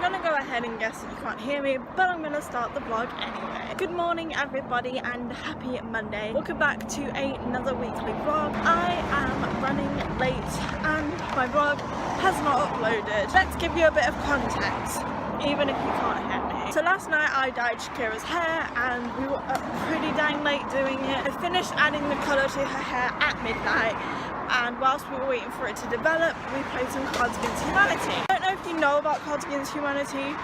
I'm gonna go ahead and guess that you can't hear me, but I'm gonna start the vlog anyway. Good morning everybody and happy Monday. Welcome back to another weekly vlog. I am running late and my vlog has not uploaded. Let's give you a bit of context, even if you can't hear me. So last night I dyed Shakira's hair and we were up pretty dang late doing it. I finished adding the colour to her hair at midnight, and whilst we were waiting for it to develop, we played some Cards Against Humanity. I don't know if you know about Cards Against Humanity,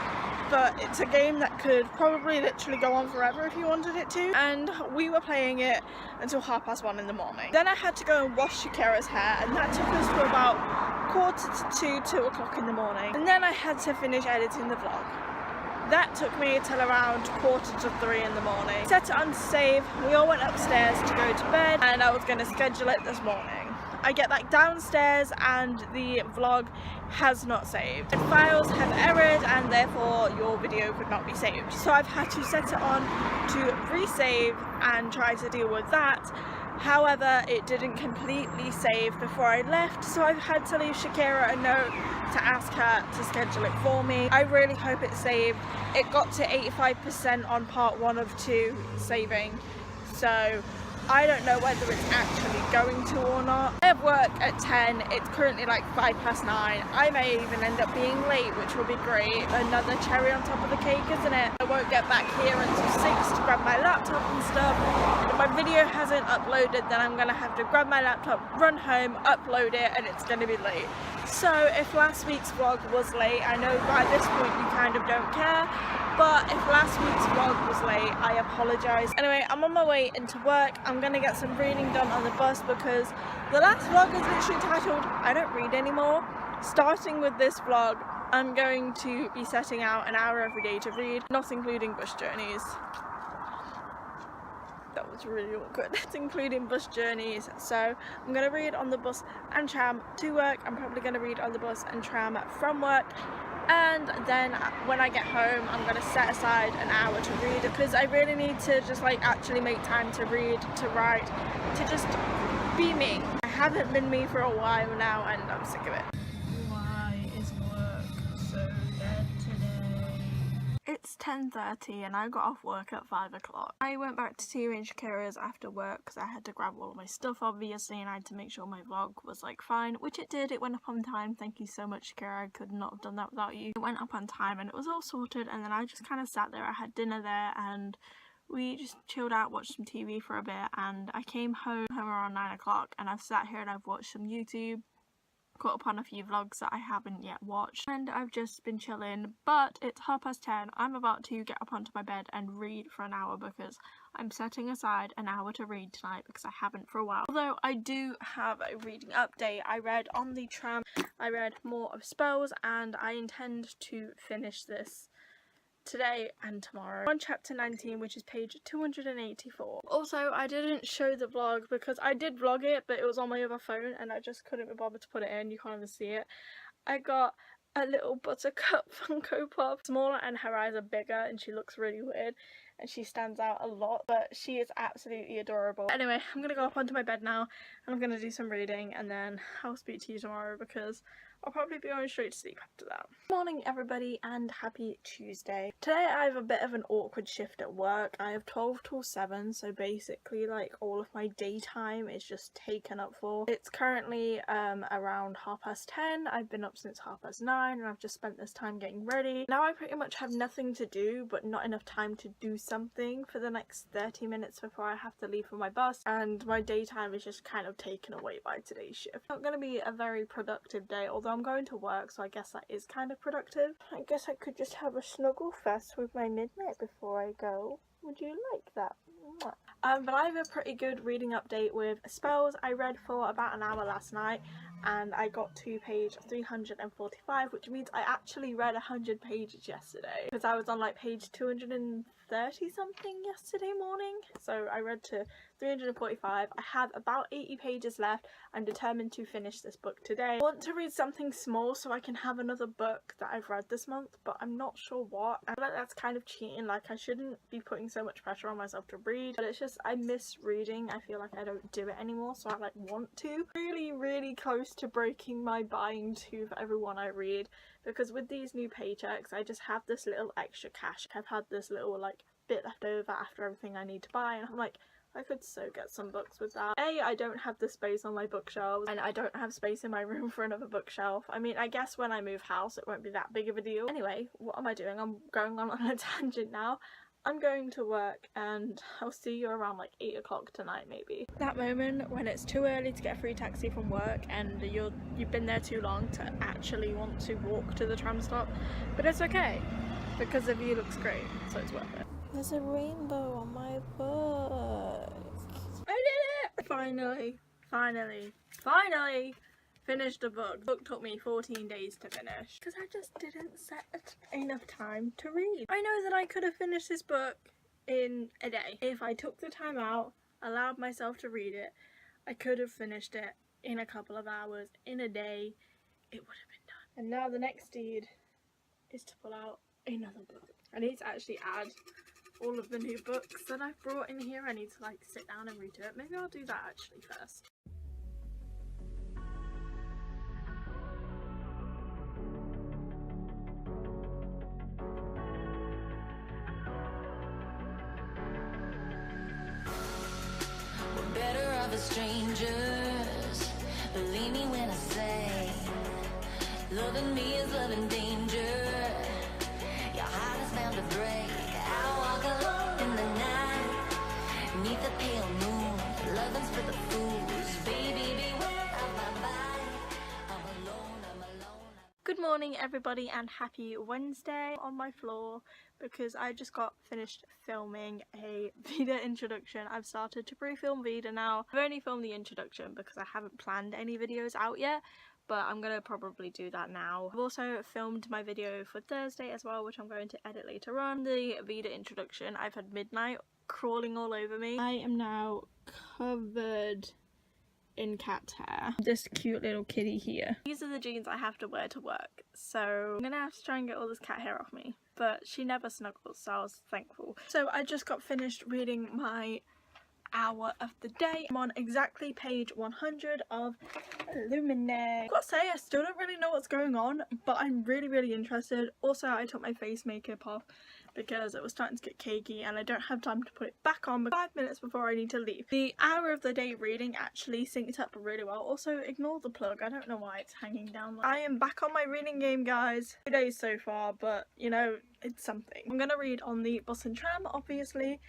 but it's a game that could probably literally go on forever if you wanted it to, and we were playing it until 1:30 in the morning. Then I had to go and wash Shakira's hair, and that took us to about 1:45 to 2 o'clock in the morning, and then I had to finish editing the vlog. That took me till around 2:45 in the morning. Set it on save, we all went upstairs to go to bed, and I was going to schedule it this morning. I get back downstairs and the vlog has not saved. The files have errored and therefore your video could not be saved. So I've had to set it on to resave and try to deal with that. However, it didn't completely save before I left, so I've had to leave Shakira a note to ask her to schedule it for me. I really hope it saved. It got to 85% on part 1 of 2 saving, so I don't know whether it's actually going to or not. I have work at 10, it's currently like 9:05. I may even end up being late, which will be great. Another cherry on top of the cake, isn't it? I won't get back here until 6 to grab my laptop and stuff. If my video hasn't uploaded, then I'm gonna have to grab my laptop, run home, upload it, and it's gonna be late. So if last week's vlog was late, I know by this point you kind of don't care, but if last week's vlog was late, I apologise. Anyway, I'm on my way into work. I'm gonna get some reading done on the bus because the last vlog is literally titled I don't read anymore. Starting with this vlog, I'm going to be setting out an hour every day to read, not including bus journeys. That was really awkward. It's including bus journeys. So I'm going to read on the bus and tram to work. I'm probably going to read on the bus and tram from work. And then when I get home, I'm going to set aside an hour to read because I really need to just like actually make time to read, to write, to just be me. I haven't been me for a while now and I'm sick of it. Why is work so dead today? It's 10:30 and I got off work at 5 o'clock. I went back to Tia and Shakira's after work because I had to grab all of my stuff obviously, and I had to make sure my vlog was like fine, which it did. It went up on time. Thank you so much, Shakira. I could not have done that without you. It went up on time and it was all sorted, and then I just kind of sat there. I had dinner there and we just chilled out, watched some TV for a bit, and I came home around 9 o'clock and I've sat here and I've watched some YouTube, caught up on a few vlogs that I haven't yet watched, and I've just been chilling. But it's 10:30. I'm about to get up onto my bed and read for an hour because I'm setting aside an hour to read tonight because I haven't for a while. Although I do have a reading update. I read on the tram, I read more of Spells, and I intend to finish this today and tomorrow. On chapter 19, which is page 284. Also, I didn't show the vlog because I did vlog it, but it was on my other phone and I just couldn't be bothered to put it in. You can't even see it. I got a little Buttercup Funko Pop, smaller and her eyes are bigger and she looks really weird and she stands out a lot, but she is absolutely adorable. Anyway, I'm gonna go up onto my bed now and I'm gonna do some reading, and then I'll speak to you tomorrow because I'll probably be going straight to sleep after that. Good morning everybody and happy Tuesday. Today I have a bit of an awkward shift at work. I have 12 till 7, so basically like all of my daytime is just taken up for. It's currently around 10:30. I've been up since 9:30 and I've just spent this time getting ready. Now I pretty much have nothing to do but not enough time to do something for the next 30 minutes before I have to leave for my bus, and my daytime is just kind of taken away by today's shift. Not going to be a very productive day, although I'm going to work, so I guess that is kind of productive. I guess I could just have a snuggle fest with my midnight before I go. Would you like that? But I have a pretty good reading update with Spells. I read for about an hour last night and I got to page 345, which means I actually read 100 pages yesterday because I was on like page 230 something yesterday morning. So I read to 345. I have about 80 pages left. I'm determined to finish this book today. I want to read something small so I can have another book that I've read this month, but I'm not sure what. I feel like that's kind of cheating. Like, I shouldn't be putting so much pressure on myself to read, but it's just I miss reading. I feel like I don't do it anymore, so I like want to. Really close to breaking my buying to for everyone I read, because with these new paychecks I just have this little extra cash. I've had this little like bit left over after everything I need to buy, and I'm like, I could so get some books with that. I don't have the space on my bookshelves, and I don't have space in my room for another bookshelf. I mean, I guess when I move house it won't be that big of a deal. Anyway, what am I doing? I'm going on a tangent now. I'm going to work, and I'll see you around like 8 o'clock tonight maybe. That moment when it's too early to get a free taxi from work and you've been there too long to actually want to walk to the tram stop, but it's okay because the view looks great, so it's worth it. There's a rainbow on my book. I did it! Finally finished the book. The book took me 14 days to finish because I just didn't set enough time to read. I know that I could have finished this book in a day. If I took the time out, allowed myself to read it, I could have finished it in a couple of hours, in a day. It would have been done. And now the next deed is to pull out another book. I need to actually add all of the new books that I've brought in here. I need to like sit down and read it. Maybe I'll do that actually first. We're better off as strangers. Believe me when I say, loving me is loving danger. Your heart is bound to break. I walk alone in the night, neath the pale moon. Loving's for the fools. Baby, beware of my mind. I'm alone. Good morning everybody, and happy Wednesday. On my floor because I just got finished filming a Vida introduction. I've started to pre-film Vida now. I've only filmed the introduction because I haven't planned any videos out yet, but I'm gonna probably do that now. I've also filmed my video for Thursday as well, which I'm going to edit later on. The Vida introduction, I've had midnight crawling all over me. I am now covered in cat hair. This cute little kitty here. These are the jeans I have to wear to work, so I'm gonna have to try and get all this cat hair off me, but she never snuggles, so I was thankful. So I just got finished reading my hour of the day. I'm on exactly page 100 of Illuminate. I've got to say, I still don't really know what's going on, but I'm really interested. Also, I took my face makeup off because it was starting to get cakey and I don't have time to put it back on 5 minutes before I need to leave. The hour of the day reading actually synced up really well. Also, ignore the plug. I don't know why it's hanging down. I am back on my reading game, guys. 2 days so far, but you know, it's something. I'm gonna read on the bus and tram, obviously,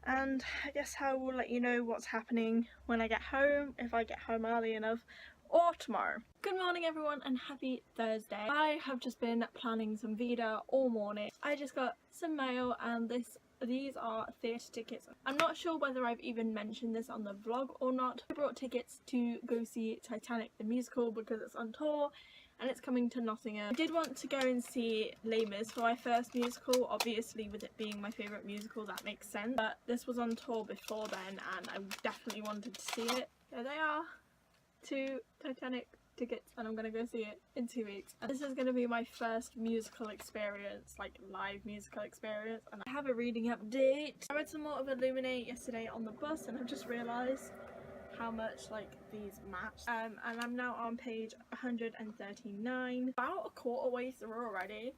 and I guess I will let you know what's happening when I get home, if I get home early enough, or tomorrow. Good morning everyone, and happy Thursday. I have just been planning some Vida all morning. I just got some mail, and these are theatre tickets. I'm not sure whether I've even mentioned this on the vlog or not. I brought tickets to go see Titanic the musical because it's on tour and it's coming to Nottingham. I did want to go and see Les Mis for my first musical. Obviously, with it being my favourite musical, that makes sense. But this was on tour before then, and I definitely wanted to see it. There they are, 2 Titanic tickets, and I'm gonna go see it in 2 weeks. And this is gonna be my first musical experience, like live musical experience. And I have a reading update. I read some more of Illuminate yesterday on the bus, and I've just realised how much like these match, and I'm now on page 139, about a quarter way through already,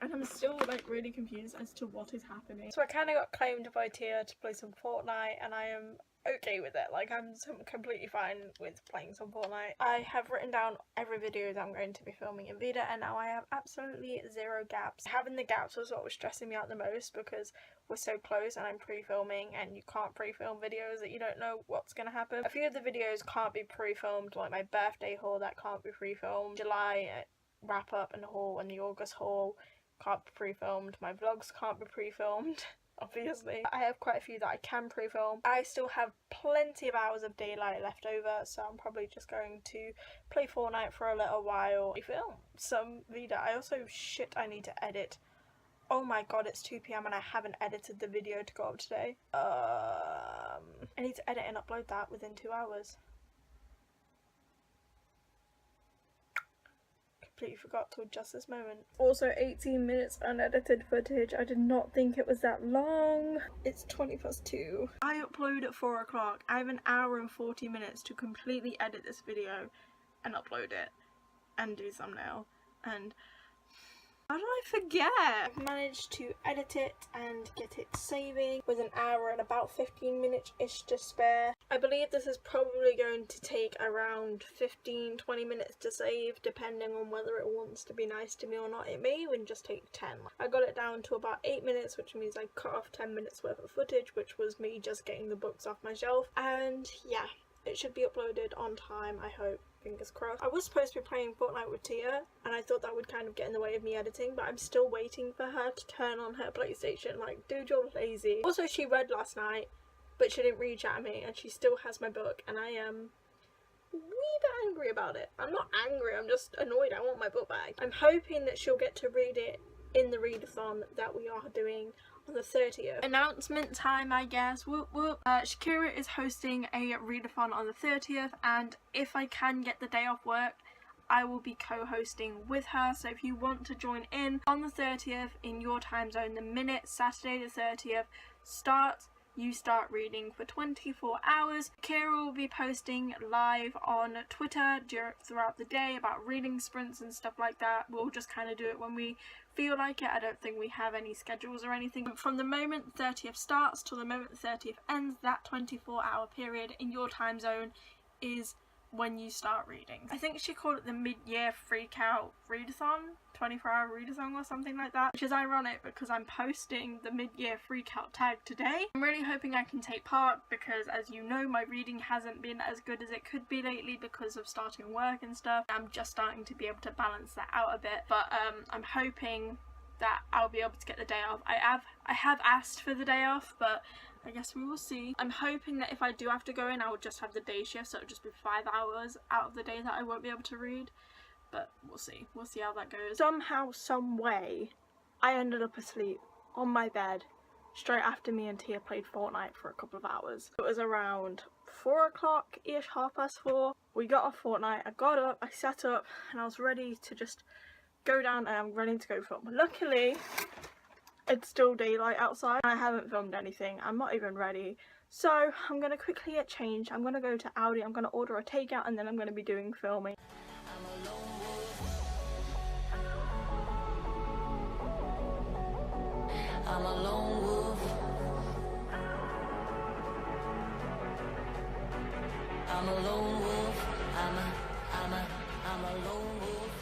and I'm still like really confused as to what is happening. So I kind of got claimed by Tia to play some Fortnite, and I am okay with it. Like, I'm completely fine with playing some Fortnite. I have written down every video that I'm going to be filming in Vida, and now I have absolutely 0 gaps. Having the gaps was what was stressing me out the most because we're so close and I'm pre-filming, and you can't pre-film videos that you don't know what's going to happen. A few of the videos can't be pre-filmed, like my birthday haul, that can't be pre-filmed. July wrap up and haul and the August haul can't be pre-filmed. My vlogs can't be pre-filmed. Obviously, I have quite a few that I can pre-film. I still have plenty of hours of daylight left over, so I'm probably just going to play Fortnite for a little while, film some Vida. I need to edit Oh my god, it's 2 p.m. and I haven't edited the video to go up today. I need to edit and upload that within 2 hours. Completely forgot till just this moment. Also 18 minutes unedited footage. I did not think it was that long. It's 2. I upload at 4 o'clock. I have an hour and 40 minutes to completely edit this video and upload it and do thumbnail. And how did I forget? I've managed to edit it and get it saving with an hour and about 15 minutes-ish to spare. I believe this is probably going to take around 15-20 minutes to save, depending on whether it wants to be nice to me or not. It may even just take 10. I got it down to about 8 minutes, which means I cut off 10 minutes worth of footage, which was me just getting the books off my shelf. And yeah, it should be uploaded on time, I hope. Fingers crossed. I was supposed to be playing Fortnite with Tia, and I thought that would kind of get in the way of me editing, but I'm still waiting for her to turn on her PlayStation. Like, dude, you're lazy. Also, she read last night, but she didn't read at me, and she still has my book, and I am a wee bit angry about it. I'm not angry, I'm just annoyed. I want my book back. I'm hoping that she'll get to read it in the readathon that we are doing on the 30th. Announcement time, I guess. Whoop whoop. Shakira is hosting a readathon on the 30th, and if I can get the day off work, I will be co-hosting with her. So if you want to join in on the 30th in your time zone, the minute Saturday the 30th starts, you start reading for 24 hours. Kira will be posting live on Twitter throughout the day about reading sprints and stuff like that. We'll just kind of do it when we feel like it. I don't think we have any schedules or anything. From the moment the 30th starts till the moment the 30th ends, that 24-hour period in your time zone is when you start reading. I think she called it the mid-year freak-out readathon, 24-hour readathon or something like that, which is ironic because I'm posting the mid-year freak-out tag today. I'm really hoping I can take part because, as you know, my reading hasn't been as good as it could be lately because of starting work and stuff. I'm just starting to be able to balance that out a bit, but I'm hoping that I'll be able to get the day off. I have asked for the day off, but I guess we will see. I'm hoping that if I do have to go in, I will just have the day shift, so it'll just be 5 hours out of the day that I won't be able to read. But we'll see. We'll see how that goes. Somehow, some way, I ended up asleep on my bed straight after me and Tia played Fortnite for a couple of hours. It was around 4 o'clock-ish, 4:30. We got off Fortnite. I got up, I sat up, and I was ready to just go down and I'm ready to go film. Luckily, it's still daylight outside and I haven't filmed anything. I'm not even ready. So I'm going to quickly get changed. I'm going to go to Aldi. I'm going to order a takeout and then I'm going to be doing filming. I'm a lone wolf. I'm a lone wolf. I'm a lone wolf.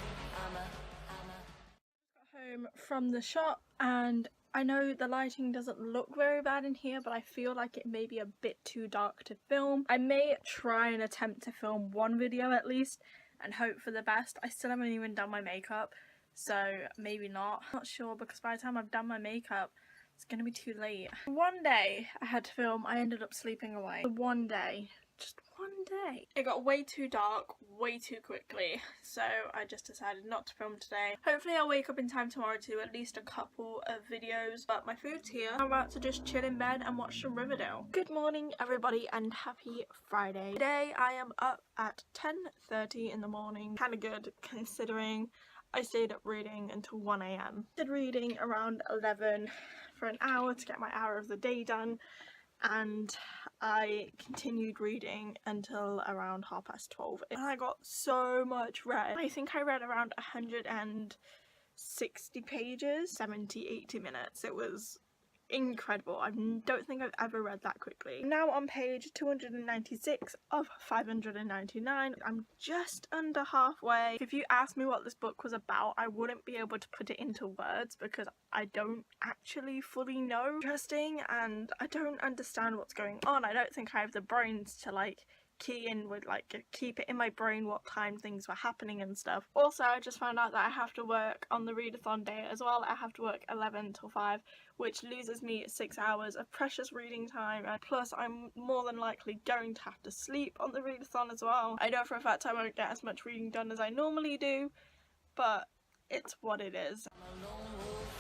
Got home from the shop and I know the lighting doesn't look very bad in here, but I feel like it may be a bit too dark to film. I may try and attempt to film one video at least and hope for the best. I still haven't even done my makeup, so maybe not. I'm not sure because by the time I've done my makeup, it's gonna be too late. One day I had to film, I ended up sleeping away. One day. Just one day. It got way too dark, way too quickly, so I just decided not to film today. Hopefully I'll wake up in time tomorrow to at least a couple of videos, but my food's here. I'm about to just chill in bed and watch some Riverdale. Good morning everybody and happy Friday. Today I am up at 10:30 in the morning. Kinda good considering I stayed up reading until 1 AM. Did reading around 11 for an hour to get my hour of the day done, and I continued reading until around 12:30 and I got so much read. I think I read around 160 pages, 70-80 minutes. It was incredible. I don't think I've ever read that quickly. I'm now on page 296 of 599. I'm just under halfway. If you asked me what this book was about, I wouldn't be able to put it into words because I don't actually fully know. Interesting, and I don't understand what's going on. I don't think I have the brains to like key in with keep it in my brain what time things were happening and stuff. Also, I just found out that I have to work on the readathon day as well. I have to work 11 till 5, which loses me 6 hours of precious reading time, and plus I'm more than likely going to have to sleep on the readathon as well. I know for a fact I won't get as much reading done as I normally do, but it's what it is. I'm a lone wolf.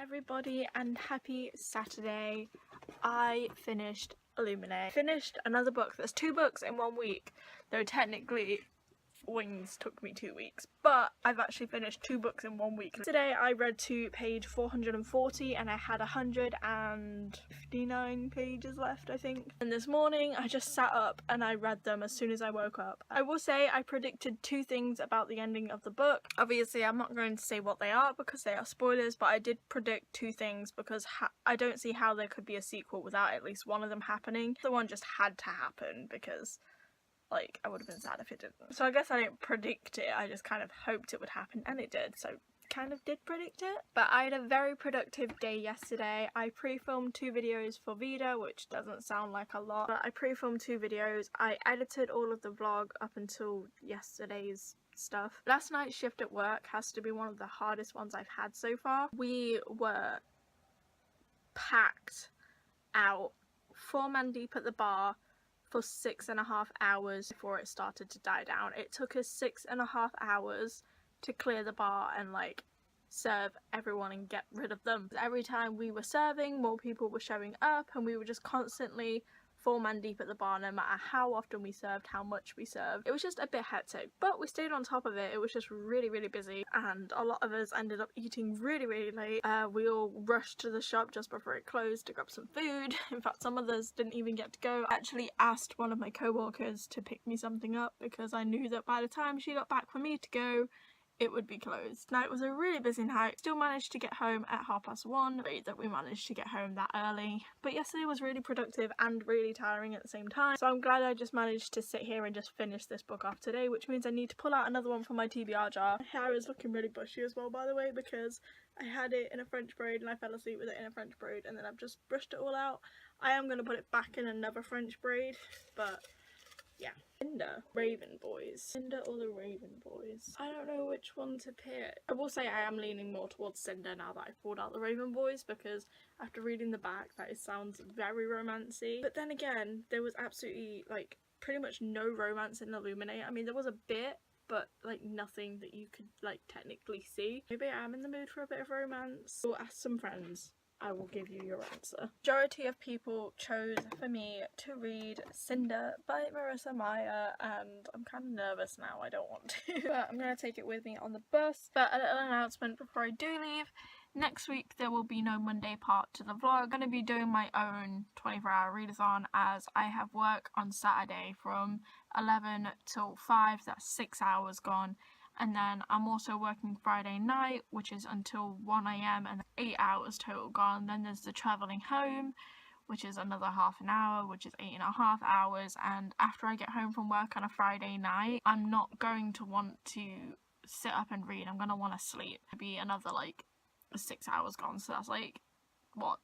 everybody and happy Saturday. I finished Illuminate. Finished another book. There's 2 books in 1 week, though technically Wings took me 2 weeks, but I've actually finished 2 books in 1 week. Today I read to page 440 and I had 159 pages left, I think. And this morning I just sat up and I read them as soon as I woke up. I will say I predicted 2 things about the ending of the book. Obviously I'm not going to say what they are because they are spoilers, but I did predict 2 things because I don't see how there could be a sequel without at least one of them happening. The one just had to happen because like, I would have been sad if it didn't. So I guess I didn't predict it, I just kind of hoped it would happen, and it did, so kind of did predict it. But I had a very productive day yesterday. I pre-filmed 2 videos for Vida, which doesn't sound like a lot, but I pre-filmed 2 videos. I edited all of the vlog up until yesterday's stuff. Last night's shift at work has to be one of the hardest ones I've had so far. We were packed out, 4 men deep at the bar, for 6.5 hours before it started to die down. It took us 6.5 hours to clear the bar and like serve everyone and get rid of them. Every time we were serving, more people were showing up and we were just constantly 4 men deep at the bar no matter how often we served, how much we served. It was just a bit hectic, but we stayed on top of it. It was just really busy and a lot of us ended up eating really late. We all rushed to the shop just before it closed to grab some food. In fact, some of us didn't even get to go. I actually asked one of my co-workers to pick me something up because I knew that by the time she got back for me to go, it would be closed. Now, it was a really busy night. Still managed to get home at 1:30. Great that we managed to get home that early. But yesterday was really productive and really tiring at the same time. So I'm glad I just managed to sit here and just finish this book off today, which means I need to pull out another one from my TBR jar. My hair is looking really bushy as well, by the way, because I had it in a French braid and I fell asleep with it in a French braid and then I've just brushed it all out. I am going to put it back in another French braid, but yeah. Cinder, Raven Boys. Cinder or the Raven Boys? I don't know which one to pick. I will say I am leaning more towards Cinder now that I've pulled out the Raven Boys, because after reading the back that it sounds very romancy. But then again, there was absolutely like pretty much no romance in Illuminate. I mean, there was a bit, but like nothing that you could like technically see. Maybe I am in the mood for a bit of romance. We'll ask some friends. I will give you your answer. Majority of people chose for me to read Cinder by Marissa Meyer, and I'm kind of nervous now, I don't want to. But I'm going to take it with me on the bus. But a little announcement before I do leave. Next week there will be no Monday part to the vlog. I'm going to be doing my own 24-hour readathon as I have work on Saturday from 11 till 5, that's 6 hours gone. And then I'm also working Friday night, which is until 1 AM and 8 hours total gone. Then there's the travelling home, which is another half an hour, which is 8.5 hours. And after I get home from work on a Friday night, I'm not going to want to sit up and read. I'm going to want to sleep. It'll be another like 6 hours gone. So that's like, what?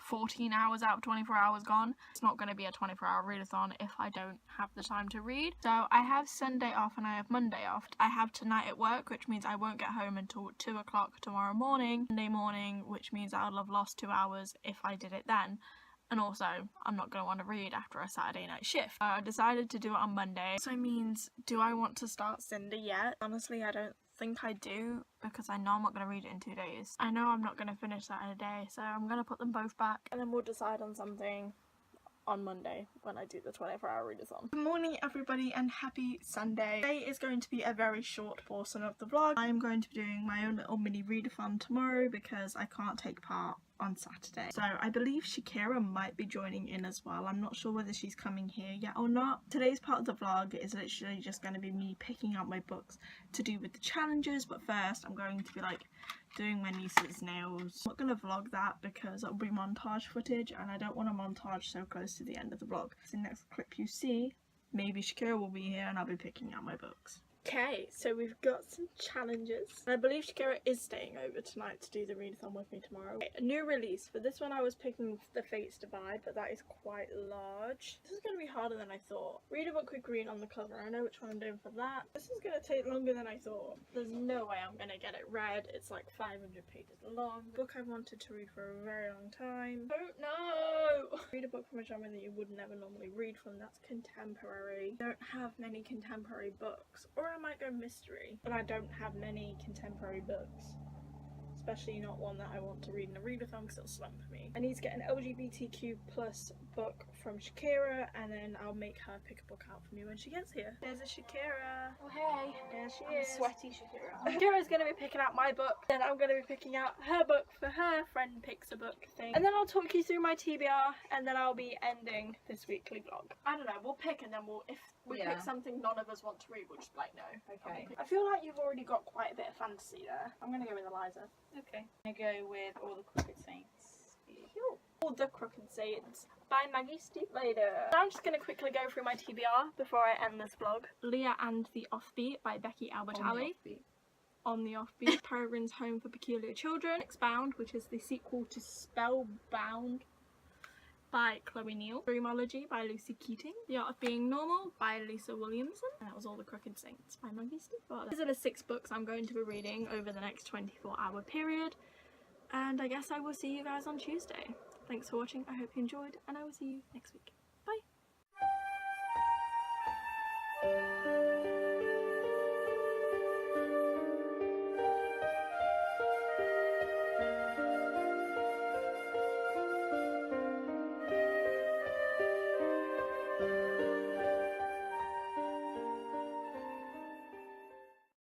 14 hours out of 24 hours gone. It's not going to be a 24-hour readathon if I don't have the time to read. So I have Sunday off and I have Monday off. I have tonight at work, which means I won't get home until 2 o'clock tomorrow morning. Monday morning, which means I would have lost 2 hours if I did it then. And also, I'm not going to want to read after a Saturday night shift. I decided to do it on Monday. So it means, do I want to start Cinder yet? Honestly, I don't think I do, because I know I'm not going to read it in 2 days. I know I'm not going to finish that in a day, so I'm going to put them both back and then we'll decide on something on Monday when I do the 24-hour readathon. Good morning everybody and happy Sunday. Today is going to be a very short portion of the vlog. I am going to be doing my own little mini readathon tomorrow because I can't take part on Saturday. So I believe Shakira might be joining in as well. I'm not sure whether she's coming here yet or not. Today's part of the vlog is literally just going to be me picking out my books to do with the challenges, but first I'm going to be like doing my niece's nails. I'm not going to vlog that because it'll be montage footage and I don't want a montage so close to the end of the vlog. So the next clip you see, maybe Shakira will be here and I'll be picking out my books. Okay, so we've got some challenges. And I believe Shakira is staying over tonight to do the readathon with me tomorrow. Okay, a new release. For this one I was picking The Fates Divide, but that is quite large. This is going to be harder than I thought. Read a book with green on the cover. I know which one I'm doing for that. This is going to take longer than I thought. There's no way I'm going to get it read. It's like 500 pages long. Book I've wanted to read for a very long time. Don't know! Read a book from a genre that you would never normally read from. That's contemporary. I don't have many contemporary books. Or I might go mystery, but I don't have many contemporary books. especially not one that I want to read in a readathon because it'll slump me. I need to get an LGBTQ plus book from Shakira, and then I'll make her pick a book out for me when she gets here. There's a Shakira. Oh hey, There she I'm is. sweaty Shakira. Shakira's going to be picking out my book, then I'm going to be picking out her book for her friend picks a book thing. And then I'll talk you through my TBR, and then I'll be ending this weekly vlog. I don't know, we'll pick, and then if we pick something none of us want to read, we'll just be like, no. Okay. I feel like you've already got quite a bit of fantasy there. I'm going to go with Eliza. Okay. I'm gonna go with All the Crooked Saints. All the Crooked Saints by Maggie Stiefvater. I'm just going to quickly go through my TBR before I end this vlog. Leah and the Offbeat by Becky Albertalli. On the Offbeat. Peregrine's Home for Peculiar Children. Expound, which is the sequel to Spellbound by Chloe Neal. Dreamology by Lucy Keating. The Art of Being Normal by Lisa Williamson. And that was All the Crooked Saints by Maggie Stiefvater. These are the 6 books I'm going to be reading over the next 24-hour period. And I guess I will see you guys on Tuesday. Thanks for watching, I hope you enjoyed, and I will see you next week.